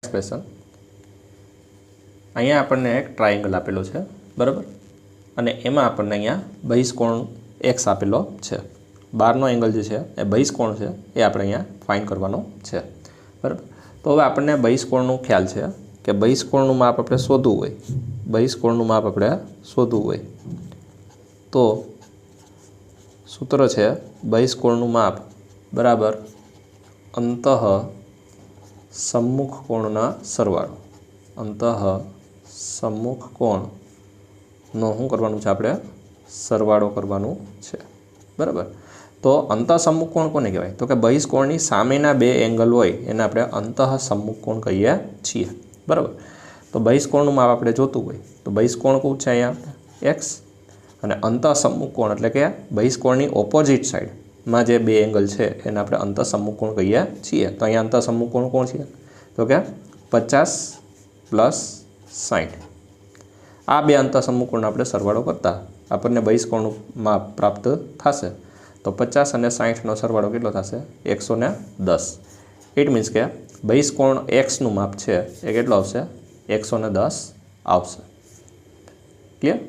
Expression अहींया आपने एक ट्रायंगल आपेलो छे बराबर अने एमां आपने अहींया बहिष्कोण एक्स आपेलो छे। बारनो एंगल जे छे ए बहिष्कोण छे ए आपणे अहींया फाइंड करवानो छे बराबर। तो हवे आपने बहिष्कोणनो ख्याल छे के बहिष्कोणनुं माप आपणे शोधवुं होय, बहिष्कोणनुं माप आपणे शोधवुं होय तो सूत्र छे बहिष्कोणनुं माप बराबर अंतः सम्मुख कोणना सरवाळो। अंतः सम्मुख कोणनो शुं करवानुं छे आपणे सरवाळो करवानुं छे बराबर। तो अंतः सम्मुख कोण कोने कहेवाय तो के बहिष्कोणनी सामेना बे एंगल होय एने आपणे अंतः सम्मुख कोण कहीए छीए बराबर। तो बहिष्कोणनुं माप आपणे जोतुं होय तो बहिष्कोण कोण छे अहींया एक्स अने अंतः सम्मुख कोण एटले के बहिष्कोणनी ऑपोजिट साइड में जे बे एंगल है एने आपणे अंतः सम्मुख कोण कहीए छीए। तो अहींया अंतः सम्मुख कोण कोण छे तो के 50 + 60 आ बे अंतः सम्मुख कोण आपणे सरवाळो करता आपणे बहिष्कोणनुं माप प्राप्त थशे। तो 50 અને 60 નો સરવાળો કેટલો થશે 110। इट मीन्स के बहिष्कोण एक्स નું માપ છે એ કેટલો આવશે 110 આવશે। ક્લિયર।